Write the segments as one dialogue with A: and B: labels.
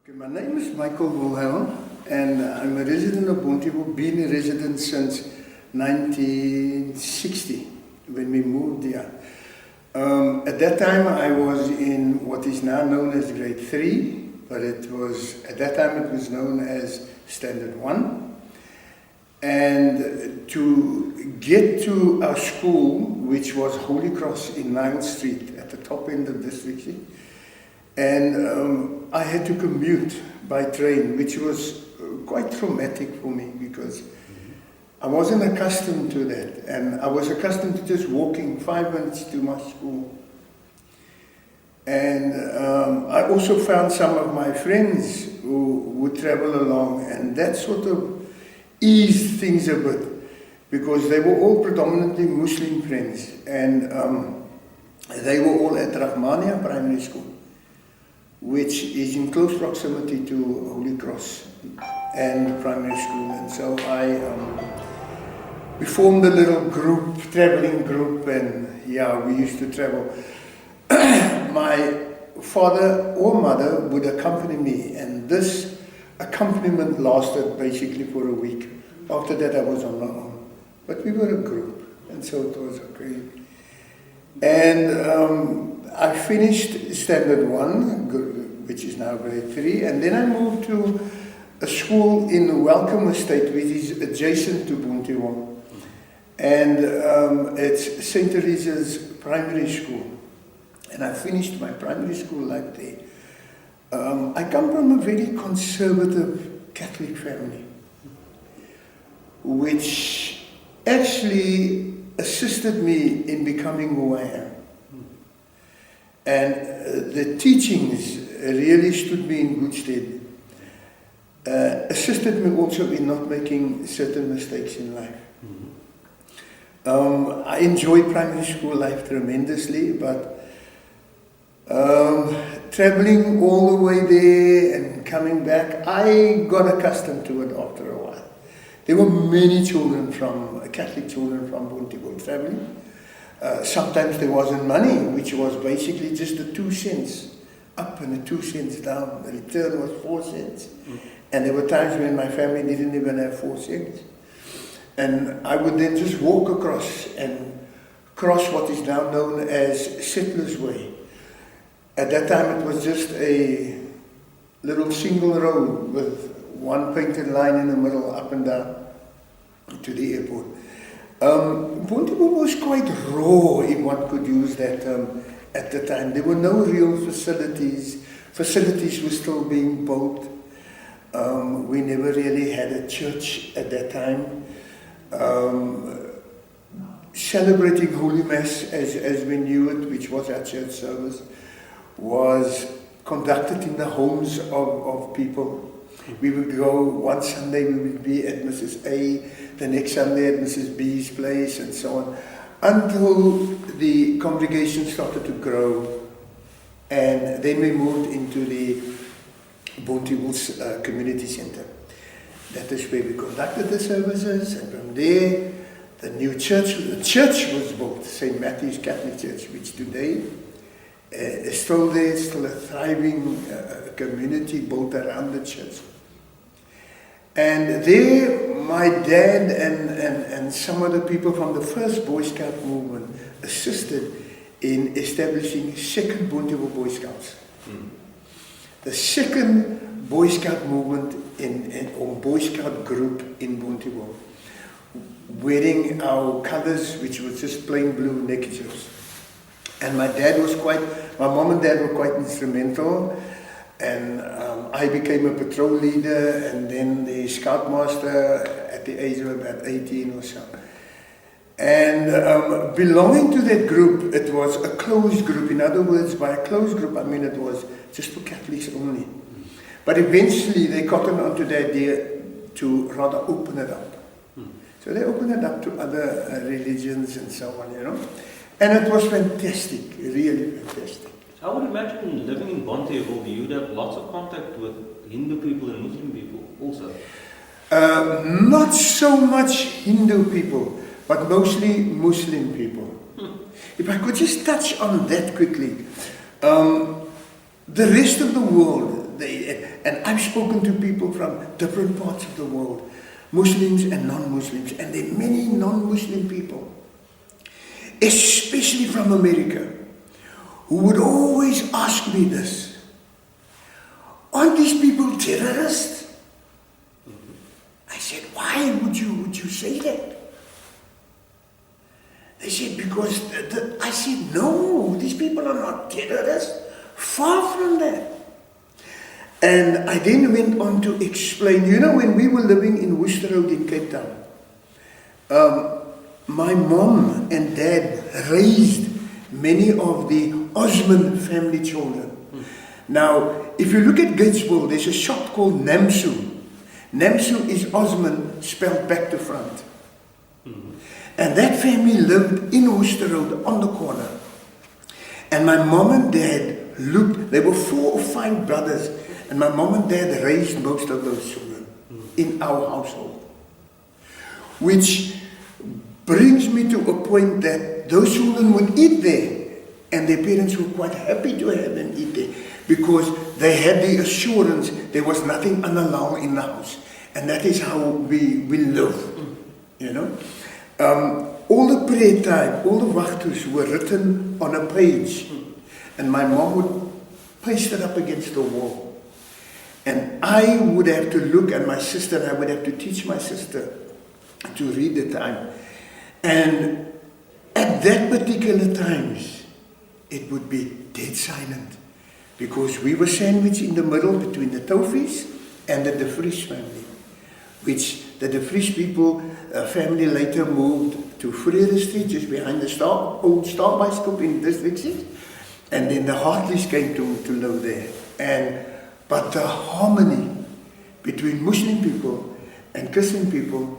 A: Okay, my name is Michael Wilhelm and I'm a resident of Bonteheuwel, been a resident since 1960 when we moved here. At that time I was in what is now known as grade 3, but at that time it was known as standard 1. And to get to our school, which was Holy Cross in Nile Street at the top end of District 6, and I had to commute by train, which was quite traumatic for me because I wasn't accustomed to that, and I was accustomed to just walking 5 minutes to my school. And I also found some of my friends who would travel along, and that sort of eased things a bit because they were all predominantly Muslim friends, and they were all at Rahmania Primary School, which is in close proximity to Holy Cross and primary school. And so we formed a little group, traveling group, and yeah, we used to travel. My father or mother would accompany me, and this accompaniment lasted basically for a week. After that I was on my own. But we were a group, and so it was okay. And I finished standard 1, which is now grade 3, and then I moved to a school in Welcome Estate, which is adjacent to Bonteheuwel. And it's St. Teresa's Primary School. And I finished my primary school life there. I come from a very conservative Catholic family, which actually assisted me in becoming who I am. And the teachings really stood me in good stead. Assisted me also in not making certain mistakes in life. I enjoyed primary school life tremendously, but traveling all the way there and coming back, I got accustomed to it after a while. There were many children Catholic children from Bonteheuwel traveling. Sometimes there wasn't money, which was basically just the 2 cents up and the 2 cents down. The return was 4 cents. And there were times when my family didn't even have 4 cents. And I would then just walk across and cross what is now known as Settlers Way. At that time it was just a little single road with one painted line in the middle up and down to the airport. Bonteheuwel was quite raw, if one could use that term at the time. There were no real facilities. Facilities were still being built. We never really had a church at that time. Celebrating Holy Mass as we knew it, which was our church service, was conducted in the homes of people. We would go, one Sunday we would be at Mrs. A, the next Sunday at Mrs. B's place, and so on, until the congregation started to grow, and then we moved into the Bonteheuwel's community center. That is where we conducted the services, and from there the church was built, St. Matthew's Catholic Church, which today is still there, still a thriving community built around the church. And there, my dad and some other people from the first Boy Scout movement assisted in establishing second Bonteheuwel Boy Scouts. The second Boy Scout movement or Boy Scout group in Bonteheuwel, wearing our colors, which was just plain blue neckerchiefs. And my mom and dad were quite instrumental, and I became a patrol leader and then the scoutmaster at the age of about 18 or so. And belonging to that group, it was a closed group. In other words, by a closed group, I mean it was just for Catholics only. But eventually they cottoned onto the idea to rather open it up. So they opened it up to other religions and so on, you know. And it was fantastic, really fantastic.
B: I would imagine living in Bonteheuwel, you would have lots of contact with Hindu people and Muslim people also.
A: Not so much Hindu people, but mostly Muslim people. If I could just touch on that quickly. The rest of the world, And I've spoken to people from different parts of the world, Muslims and non-Muslims, and there are many non-Muslim people, especially from America, who would always ask me this: aren't these people terrorists? I said, why would you say that? They said, because I said, no, these people are not terrorists. Far from that. And I then went on to explain, when we were living in Worcester Road in Cape Town, my mom and dad raised many of the Osman family children. Now, if you look at Gatesville, there's a shop called Namsu. Namsu is Osman spelled back to front. And that family lived in Worcester Road on the corner. And my mom and dad there were 4 or 5 brothers, and my mom and dad raised most of those children in our household. Which brings me to a point that those children would eat there, and their parents were quite happy to have them eat there, because they had the assurance there was nothing unhalal in the house. And that is how we live, all the prayer time, all the wachtus were written on a page, and my mom would paste it up against the wall. And I would have to look, and my sister and I would have to teach my sister to read the time. And at that particular times, it would be dead silent, because we were sandwiched in the middle between the Tofis and the De Vries family, which the De Vries people family later moved to Freire Street, just behind the old Star Bicycle in District 6, and then the Hartleys came to live there. But the harmony between Muslim people and Christian people,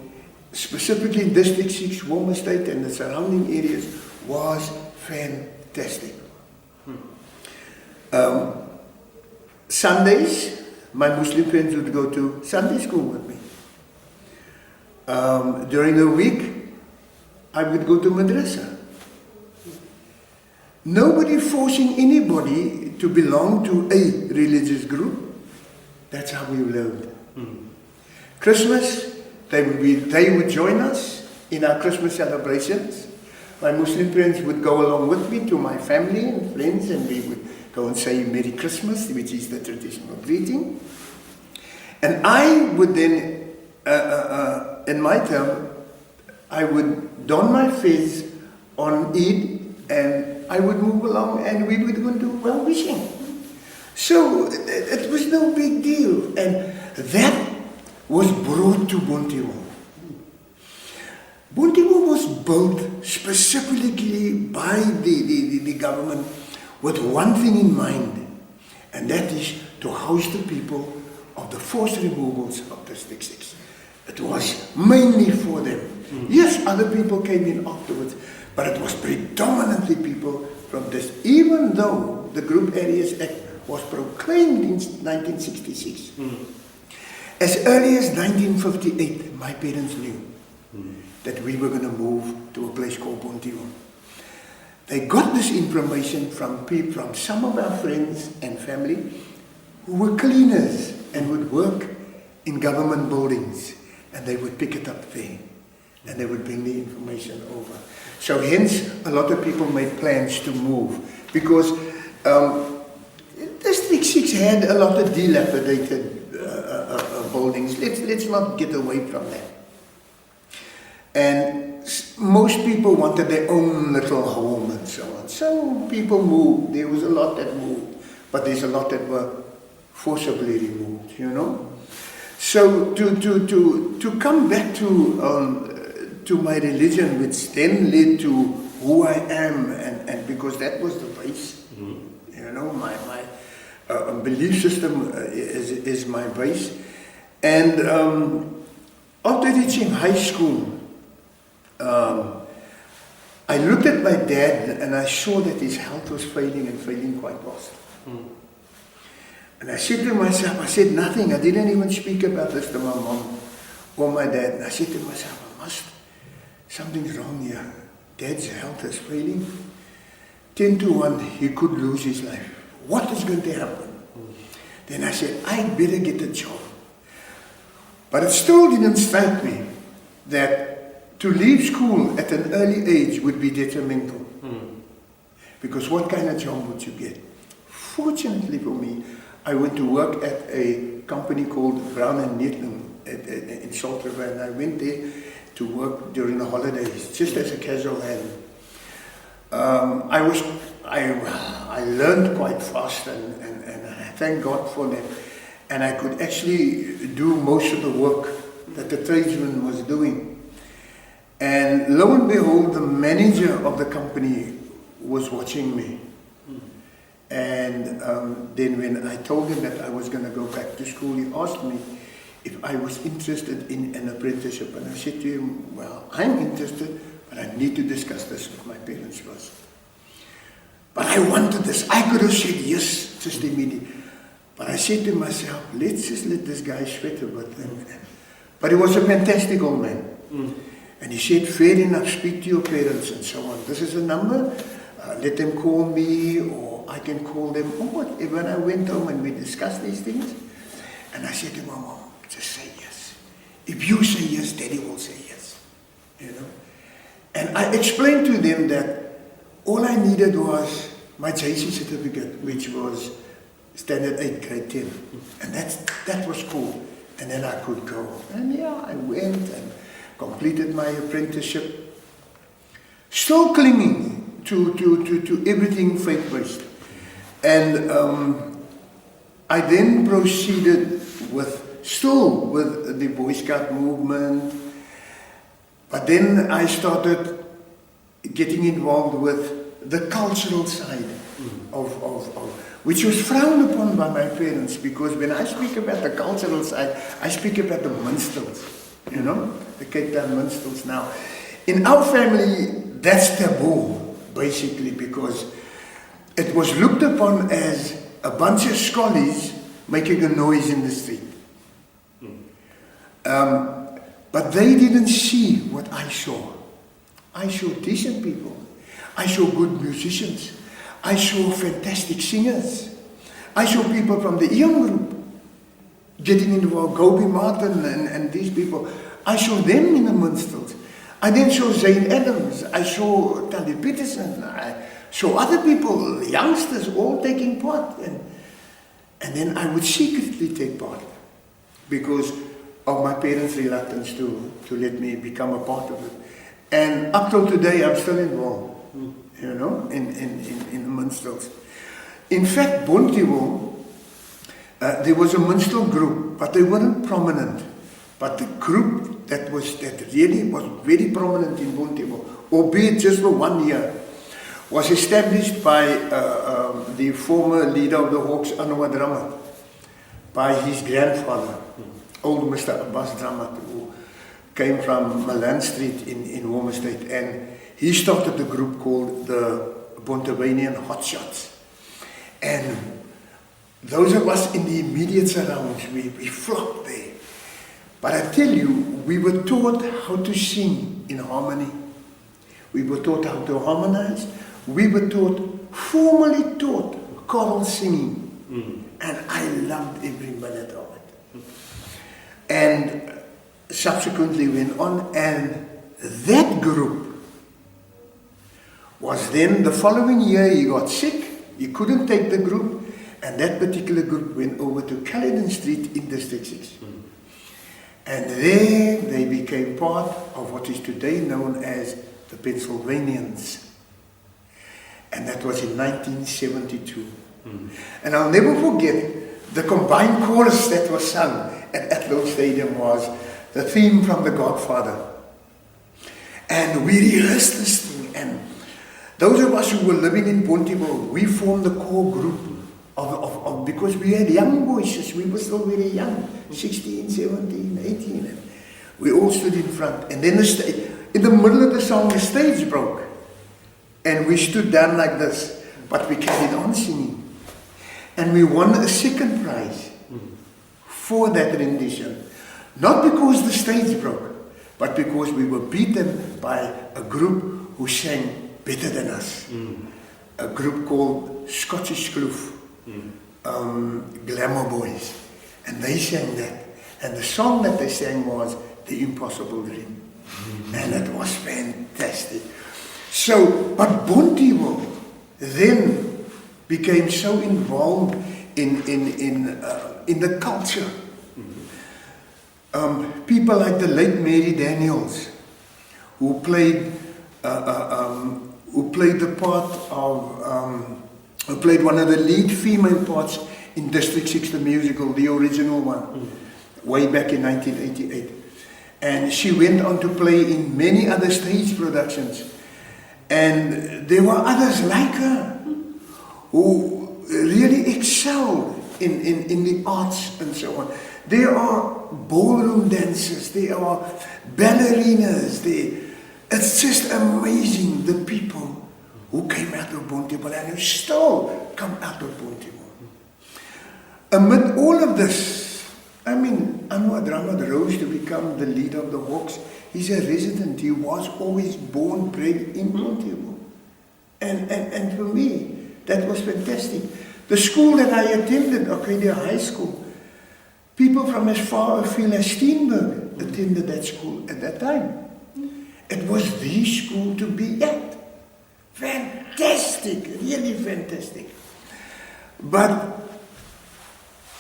A: specifically in District 6, Walmer State and the surrounding areas, was fantastic. Sundays, my Muslim friends would go to Sunday school with me. During the week, I would go to madrasa. Nobody forcing anybody to belong to a religious group. That's how we lived. Christmas, they would join us in our Christmas celebrations. My Muslim friends would go along with me to my family and friends, and we would go and say Merry Christmas, which is the traditional greeting. And I would then, in my term, I would don my fez on Eid, and I would move along, and we would go and do well-wishing. So it was no big deal, and that was brought to Bonteheuwel. Bonteheuwel was built specifically by the government with one thing in mind, and that is to house the people of the forced removals of District 6. It was mainly for them. Yes, other people came in afterwards, but it was predominantly people from this, even though the Group Areas Act was proclaimed in 1966. As early as 1958, my parents knew that we were going to move to a place called Bonteheuwel. They got this information from some of our friends and family who were cleaners and would work in government buildings, and they would pick it up there, and they would bring the information over. So hence, a lot of people made plans to move, because District 6 had a lot of dilapidated buildings. Let's not get away from that. And most people wanted their own little home and so on. So people moved. There was a lot that moved, but there's a lot that were forcibly removed, So to come back to my religion, which then led to who I am, and because that was the base, my belief system is my base. And after reaching high school, I looked at my dad and I saw that his health was failing and failing quite fast. And I said to myself, I said nothing. I didn't even speak about this to my mom or my dad. And I said to myself, something's wrong here. Dad's health is failing. 10 to 1, he could lose his life. What is going to happen? Then I said, I'd better get a job. But it still didn't strike me that to leave school at an early age would be detrimental. Because what kind of job would you get? Fortunately for me, I went to work at a company called Brown and Needham in Salt River, and I went there to work during the holidays, just as a casual hand. I learned quite fast, and I thank God for that. And I could actually do most of the work that the tradesman was doing. And lo and behold, the manager of the company was watching me. And then when I told him that I was going to go back to school, he asked me if I was interested in an apprenticeship. And I said to him, well, I'm interested, but I need to discuss this with my parents first. But I wanted this. I could have said yes just immediately. But I said to myself, let's just let this guy sweat a bit. But he was a fantastic old man. And he said, fair enough, speak to your parents and so on. This is a number, let them call me, or I can call them, or whatever. And I went home and we discussed these things. And I said to my mom, just say yes. If you say yes, Daddy will say yes. You know. And I explained to them that all I needed was my JC certificate, which was standard 8, grade 10. And that was cool. And then I could go. And yeah, I went and completed my apprenticeship. Still clinging to everything faith-based. And I then proceeded with the Boy Scout movement. But then I started getting involved with the cultural side of which was frowned upon by my parents, because when I speak about the cultural side, I speak about the minstrels, you know, the Cape Town minstrels. Now, in our family, that's taboo, basically, because it was looked upon as a bunch of schollies making a noise in the street. But they didn't see what I saw. I saw decent people. I saw good musicians. I saw fantastic singers. I saw people from the young group getting involved, Gobi Martin and these people. I saw them in the minstrels. I then saw Zane Adams. I saw Tali Peterson. I saw other people, youngsters, all taking part. And then I would secretly take part because of my parents' reluctance to let me become a part of it. And up till today, I'm still involved. You know, in the minstrels. In fact, Bonteheuwel, there was a minstrel group, but they weren't prominent. But the group that really was very prominent in Bonteheuwel, albeit just for 1 year, was established by the former leader of the Hawks, Anwar Dramat, by his grandfather, old Mr. Abbas Dramat, who came from Malan Street in Warmer State, and he started a group called the Bonteheuwel Hotshots. And those of us in the immediate surrounds, we flocked there. But I tell you, we were taught how to sing in harmony. We were taught how to harmonize. We were formally taught choral singing. And I loved every minute of it. And subsequently went on, and that group was then, the following year he got sick, he couldn't take the group, and that particular group went over to Caledon Street in District 6. And there they became part of what is today known as the Pennsylvanians. And that was in 1972. And I'll never forget the combined chorus that was sung at Athlone Stadium was the theme from The Godfather. And we rehearsed this thing, and those of us who were living in Bonteheuwel, we formed the core group of because we had young voices. We were still very young, 16, 17, 18. And we all stood in front. And then in the middle of the song, the stage broke. And we stood down like this, but we carried on singing. And we won a second prize for that rendition. Not because the stage broke, but because we were beaten by a group who sang better than us. A group called Scottish Kloof. Glamour Boys. And they sang that. And the song that they sang was The Impossible Dream. And it was fantastic. So, but Bonteheuwel then became so involved in the culture. People like the late Mary Daniels, who played the part of, who played one of the lead female parts in District 6, the musical, the original one, way back in 1988. And she went on to play in many other stage productions. And there were others like her who really excelled in the arts and so on. There are ballroom dancers, there are ballerinas, it's just amazing the people who came out of Bonteheuwel and who still come out of Bonteheuwel. Amid all of this, I mean, Anwar Dramad rose to become the leader of the Hawks. He's a resident. He was always born, bred in Bonteheuwel. And for me, that was fantastic. The school that I attended, Arcadia High School, people from as far afield as Steenberg attended that school at that time. It was the school to be at. Fantastic, really fantastic. But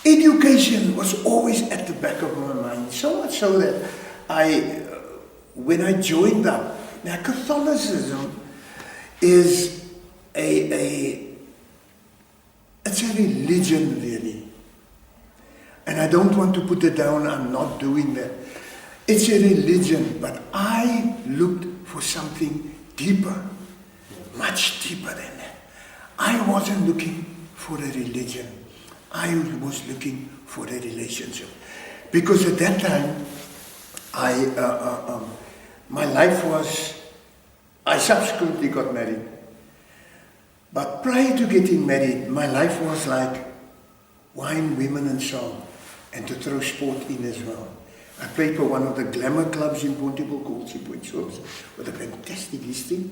A: education was always at the back of my mind, so much so that when I joined up, now Catholicism is it's a religion really. And I don't want to put it down, I'm not doing that. It's a religion, but I looked for something deeper, much deeper than that. I wasn't looking for a religion. I was looking for a relationship. Because at that time, my life was, I subsequently got married. But prior to getting married, my life was like wine, women and song, and to throw sport in as well. I played for one of the glamour clubs in Bonteheuwel called Seapoint Shows, with a fantastic history.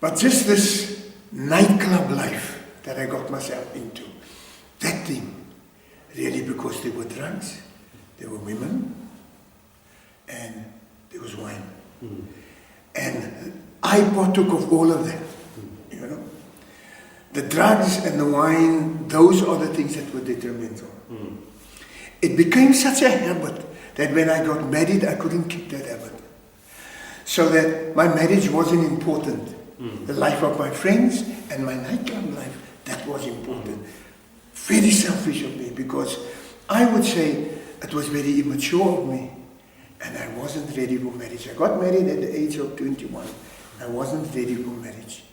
A: But just this nightclub life that I got myself into, that thing, really, because there were drugs, there were women, and there was wine. And I partook of all of that, you know. The drugs and the wine, those are the things that were detrimental. It became such a habit that when I got married, I couldn't keep that habit. So that my marriage wasn't important. The life of my friends and my nightclub life, that was important. Very selfish of me, because I would say it was very immature of me, and I wasn't ready for marriage. I got married at the age of 21. I wasn't ready for marriage,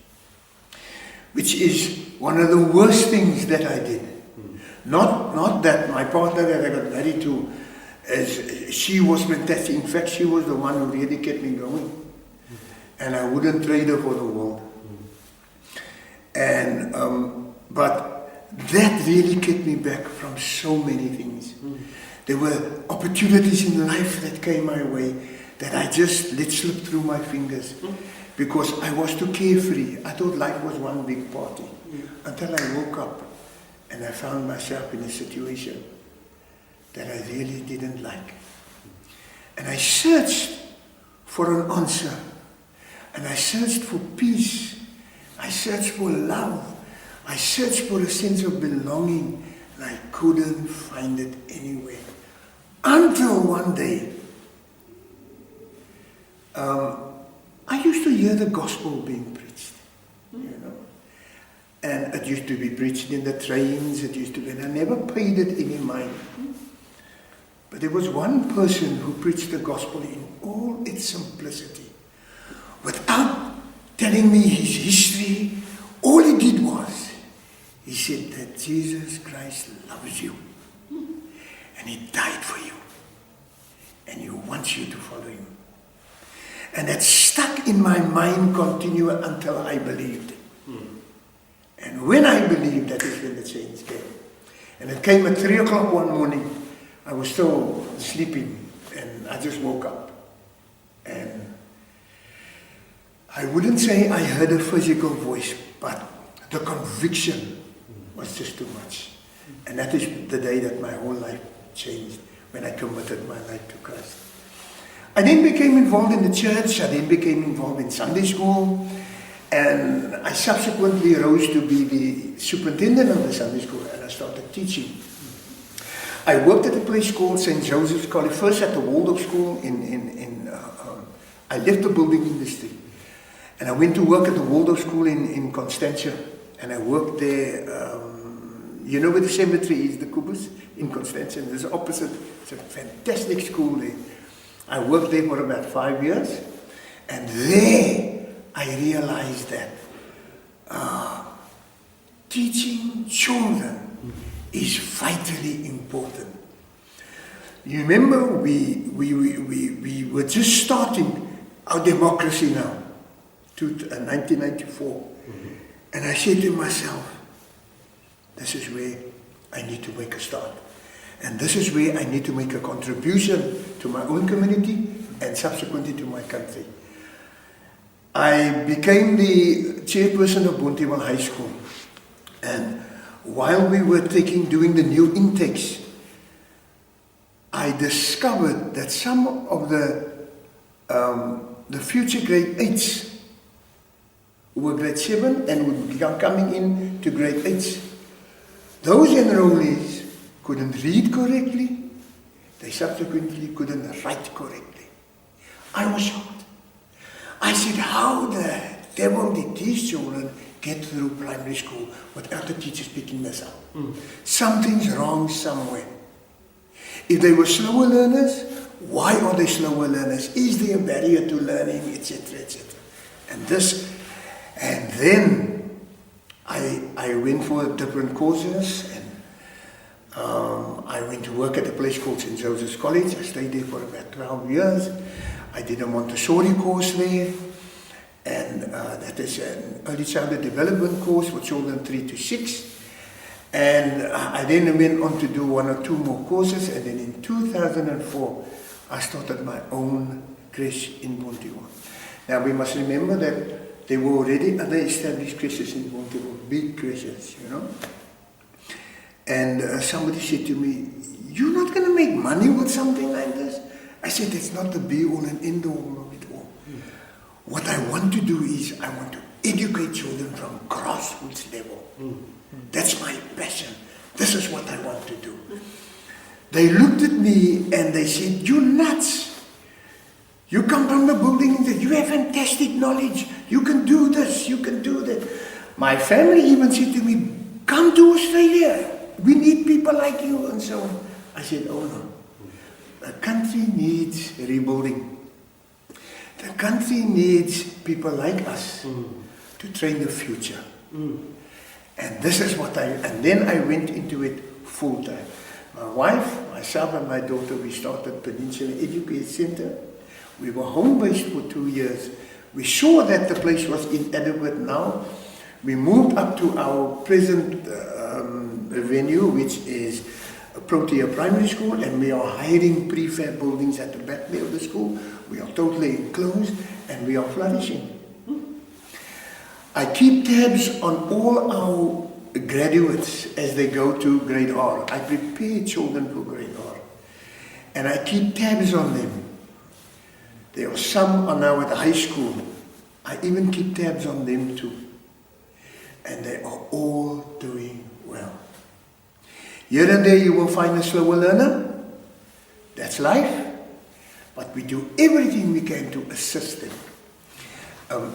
A: which is one of the worst things that I did. Not that my partner that I got married to, she was fantastic. In fact, she was the one who really kept me going. And I wouldn't trade her for the world. And but that really kept me back from so many things. There were opportunities in life that came my way that I just let slip through my fingers because I was too carefree. I thought life was one big party until I woke up and I found myself in a situation that I really didn't like. And I searched for an answer. And I searched for peace. I searched for love. I searched for a sense of belonging. And I couldn't find it anywhere. Until one day, I used to hear the gospel being preached, you know. And it used to be preached in the trains, it used to be, and I never paid it any mind. But there was one person who preached the gospel in all its simplicity. Without telling me his history, all he did was, he said that Jesus Christ loves you. And he died for you. And he wants you to follow him. And that stuck in my mind continually until I believed. And when I believed, that is when the change came. And it came at 3 o'clock one morning. I was still sleeping and I just woke up. And I wouldn't say I heard a physical voice, but the conviction was just too much. And that is the day that my whole life changed, when I committed my life to Christ. I then became involved in the church, I then became involved in Sunday school, and I subsequently rose to be the superintendent of the Sunday school, and I started teaching. I worked at a place called St. Joseph's College, first at the Waldorf School I left the building industry, and I went to work at the Waldorf School in Constantia, and I worked there. You know where the cemetery is, the Kubus, in Constantia, there's opposite. It's a fantastic school there. I worked there for about 5 years, and there I realized that teaching children is vitally important. You remember we were just starting our democracy now, 1994, and I said to myself, this is where I need to make a start. And this is where I need to make a contribution to my own community and subsequently to my country. I became the chairperson of Bonteheuwel High School. And while we were doing the new intakes, I discovered that some of the future grade 8s who were grade 7 and would be coming in to grade 8s, those enrollees couldn't read correctly, they subsequently couldn't write correctly. I was shocked. I said, how the devil did these children get through primary school without the teachers picking this up? Something's wrong somewhere. If they were slower learners, why are they slower learners? Is there a barrier to learning, etc., etc.? And then I went for different courses, and I went to work at a place called St. Joseph's College. I stayed there for about 12 years. I did a Montessori course there, and that is an early childhood development course for children 3 to 6. And I then went on to do 1 or 2 more courses, and then in 2004, I started my own creche in Bonteheuwel. Now we must remember that there were already other established creches in Bonteheuwel, big creches, you know. And somebody said to me, you're not going to make money with something like this? I said, it's not the be-all and end-all of it all. What I want to do is, I want to educate children from grassroots level. That's my passion. This is what I want to do. They looked at me and they said, you're nuts. You come from the building and you have fantastic knowledge. You can do this, you can do that. My family even said to me, come to Australia. We need people like you and so on. I said, oh no. The country needs rebuilding. The country needs people like us to train the future. And this is what and then I went into it full time. My wife, myself and my daughter, we started Peninsula Education Center. We were home-based for 2 years. We saw that the place was inadequate now. We moved up to our present venue, which is Protea Primary School, and we are hiring prefab buildings at the back there of the school. We are totally enclosed and we are flourishing. I keep tabs on all our graduates as they go to grade R. I prepare children for grade R. And I keep tabs on them. There are some are now at the high school. I even keep tabs on them too. And they are all doing well. Here and there you will find a slower learner. That's life. But we do everything we can to assist them.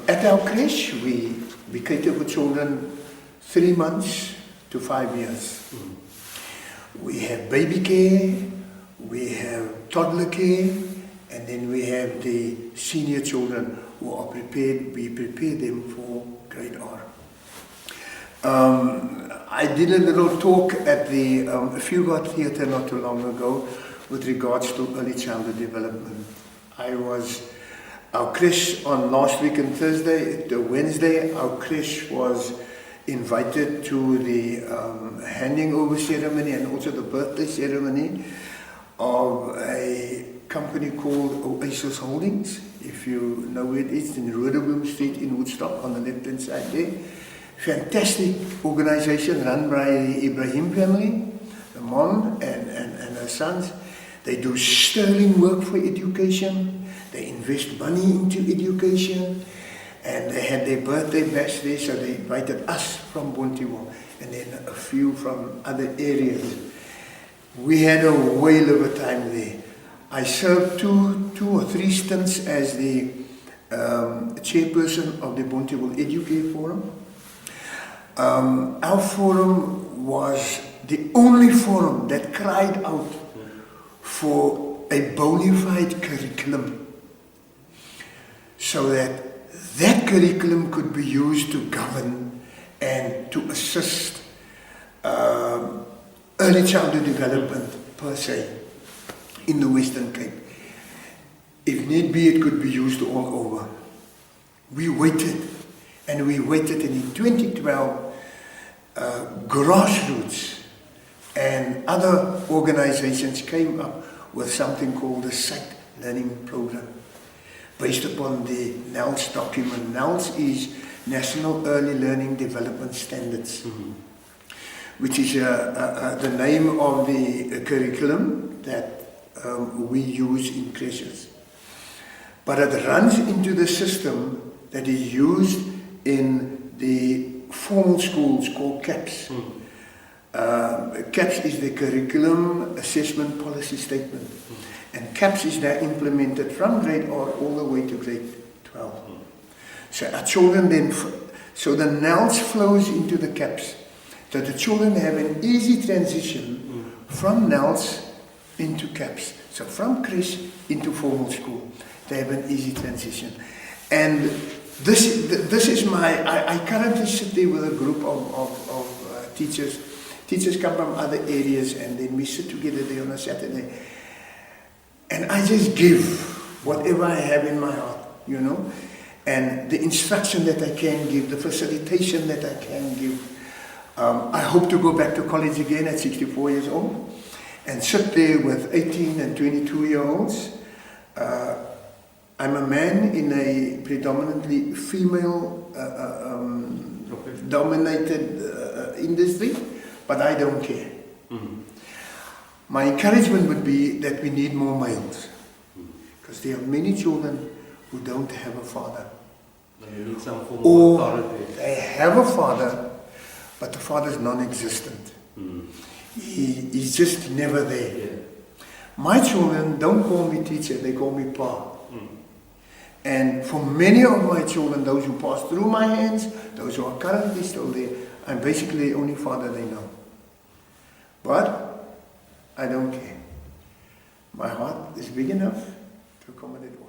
A: At our creche, we cater for children 3 months to 5 years. We have baby care, we have toddler care, and then we have the senior children who are prepared. We prepare them for grade R. I did a little talk at the Fugard Theatre not too long ago with regards to early childhood development. Our creche on last week on Thursday, the Wednesday, our creche was invited to the handing over ceremony and also the birthday ceremony of a company called Oasis Holdings. If you know where it is, in Rhodeboom Street in Woodstock on the left-hand side there. fantastic organization run by the Ibrahim family, the mom and her sons. They do sterling work for education. They invest money into education. And they had their birthday bash there, so they invited us from Bonteheuwel and then a few from other areas. We had a whale of a time there. I served two or three stints as the chairperson of the Bonteheuwel Educate Forum. Our forum was the only forum that cried out for a bona fide curriculum, so that curriculum could be used to govern and to assist early childhood development per se in the Western Cape. If need be, it could be used all over. We waited and we waited, and in 2012 grassroots and other organizations came up with something called the Sight Learning Program, based upon the NELS document. NELS is National Early Learning Development Standards, which is the name of the curriculum that we use in creches. But it runs into the system that is used in the formal schools called CAPS. CAPS is the Curriculum Assessment Policy Statement. And CAPS is now implemented from grade R all the way to grade 12. So our children then, so the NELS flows into the CAPS, so the children have an easy transition from NELS into CAPS. So from creche into formal school, they have an easy transition. And this is I currently sit there with a group of teachers. Teachers come from other areas, and then we sit together there on a Saturday. And I just give whatever I have in my heart, you know, and the instruction that I can give, the facilitation that I can give. I hope to go back to college again at 64 years old and sit there with 18 and 22-year-olds. I'm a man in a predominantly female dominated industry, but I don't care. My encouragement would be that we need more males, because there are many children who don't have a father.
B: They need some form
A: or
B: of authority.
A: They have a father, but the father is non-existent. He's just never there.
B: Yeah.
A: My children don't call me teacher, they call me pa. And for many of my children, those who passed through my hands, those who are currently still there, I'm basically the only father they know. But I don't care. My heart is big enough to accommodate all.